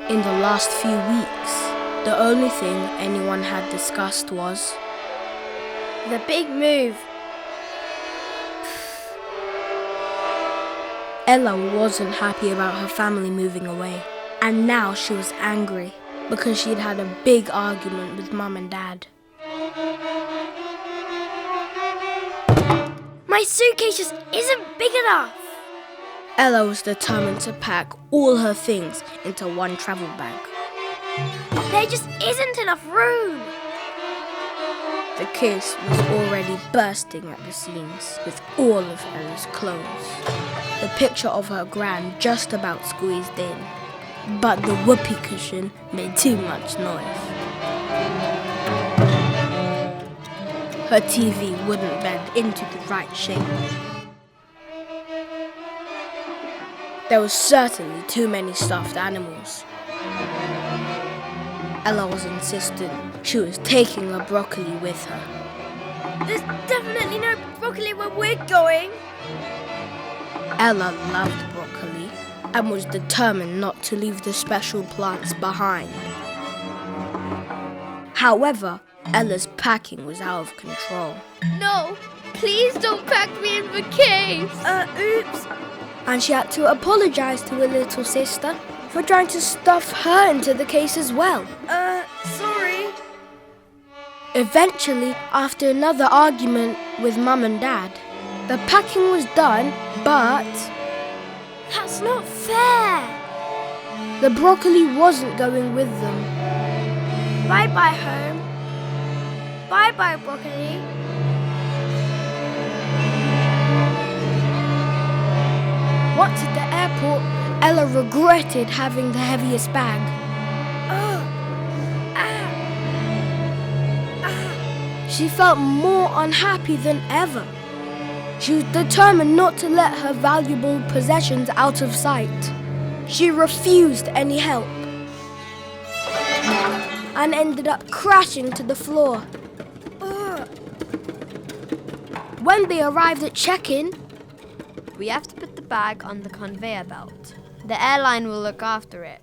In the last few weeks, the only thing anyone had discussed was the big move. Ella wasn't happy about her family moving away, and now she was angry because she'd had a big argument with Mum and Dad. My suitcase just isn't big enough. Ella was determined to pack all her things into one travel bag. There just isn't enough room. The case was already bursting at the seams with all of Ella's clothes. The picture of her gran just about squeezed in, but the whoopee cushion made too much noise. Her TV wouldn't bend into the right shape. There was certainly too many stuffed animals. Ella was insistent she was taking a broccoli with her. There's definitely no broccoli where we're going. Ella loved broccoli and was determined not to leave the special plants behind. However, Ella's packing was out of control. No, please don't pack me in the case. Oops. And she had to apologise to her little sister for trying to stuff her into the case as well. Sorry. Eventually, after another argument with Mum and Dad, the packing was done, but That's not fair. the broccoli wasn't going with them. Bye-bye, home. Bye-bye, broccoli. Once at the airport, Ella regretted having the heaviest bag. She felt more unhappy than ever. She was determined not to let her valuable possessions out of sight. She refused any help and ended up crashing to the floor. When they arrived at check-in, We have to put the bag on the conveyor belt. The airline will look after it.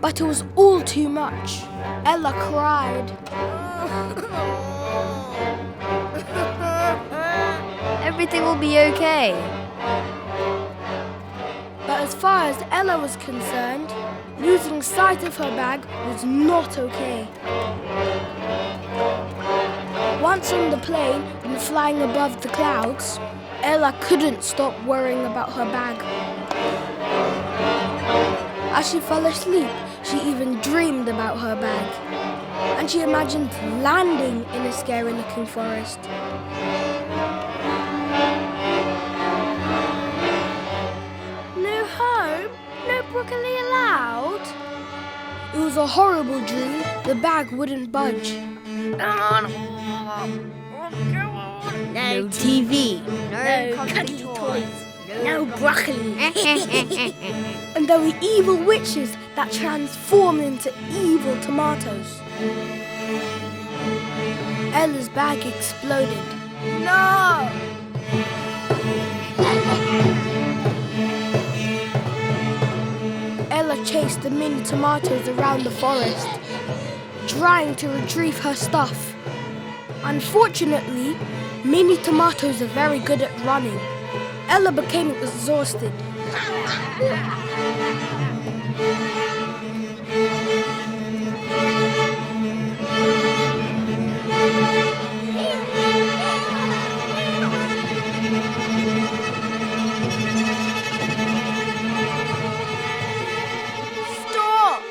but it was all too much. Ella cried. Everything will be okay. But as far as Ella was concerned, losing sight of her bag was not okay. Once on the plane and flying above the clouds, Ella couldn't stop worrying about her bag. As she fell asleep, she even dreamed about her bag. And she imagined landing in a scary-looking forest. No home? No broccoli allowed? It was a horrible dream. The bag wouldn't budge. No TV. No cuddly toys. No broccoli. And there were evil witches that transformed into evil tomatoes. Ella's bag exploded. No! Ella chased the mini tomatoes around the forest, trying to retrieve her stuff. Unfortunately, mini tomatoes are very good at running. Ella became exhausted. Stop!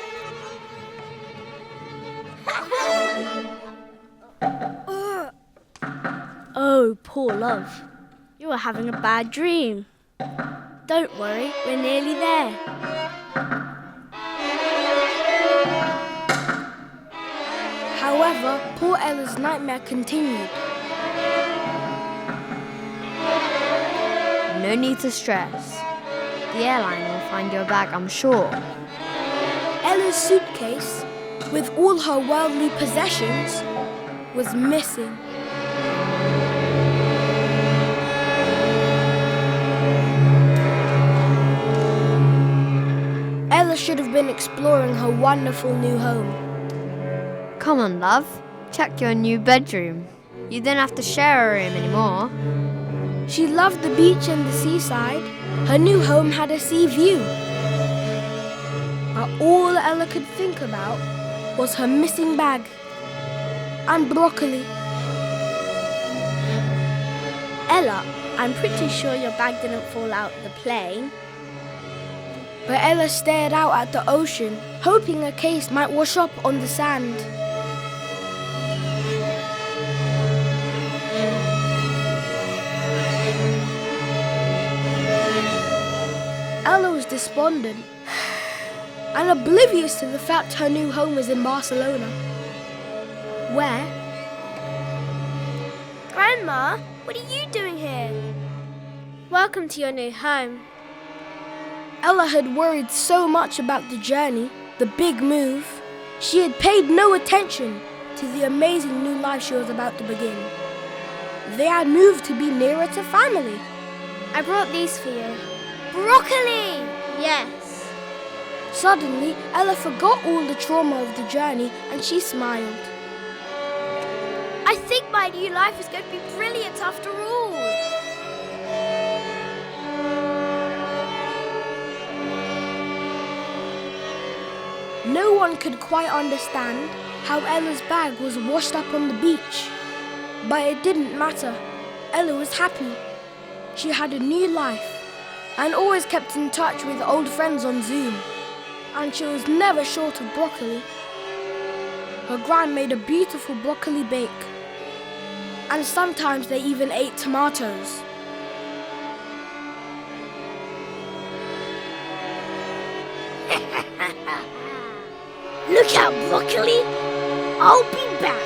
Oh, poor love. You are having a bad dream. Don't worry, we're nearly there. However, poor Ella's nightmare continued. No need to stress. The airline will find your bag, I'm sure. Ella's suitcase, with all her worldly possessions, was missing. should have been exploring her wonderful new home. Come on, love. Check your new bedroom. You don't have to share a room anymore. She loved the beach and the seaside. Her new home had a sea view. But all Ella could think about was her missing bag and broccoli. Ella, I'm pretty sure your bag didn't fall out the plane. But Ella stared out at the ocean, hoping a case might wash up on the sand. Ella was despondent and oblivious to the fact her new home was in Barcelona. Where? Grandma, what are you doing here? Welcome to your new home. Ella had worried so much about the journey, the big move, she had paid no attention to the amazing new life she was about to begin. They had moved to be nearer to family. I brought these for you. Broccoli! Yes. Suddenly, Ella forgot all the trauma of the journey and she smiled. I think my new life is going to be brilliant after all. No one could quite understand how Ella's bag was washed up on the beach. But it didn't matter. Ella was happy. She had a new life and always kept in touch with old friends on Zoom. And she was never short of broccoli. Her gran made a beautiful broccoli bake. And sometimes they even ate tomatoes. Look out, broccoli! I'll be back.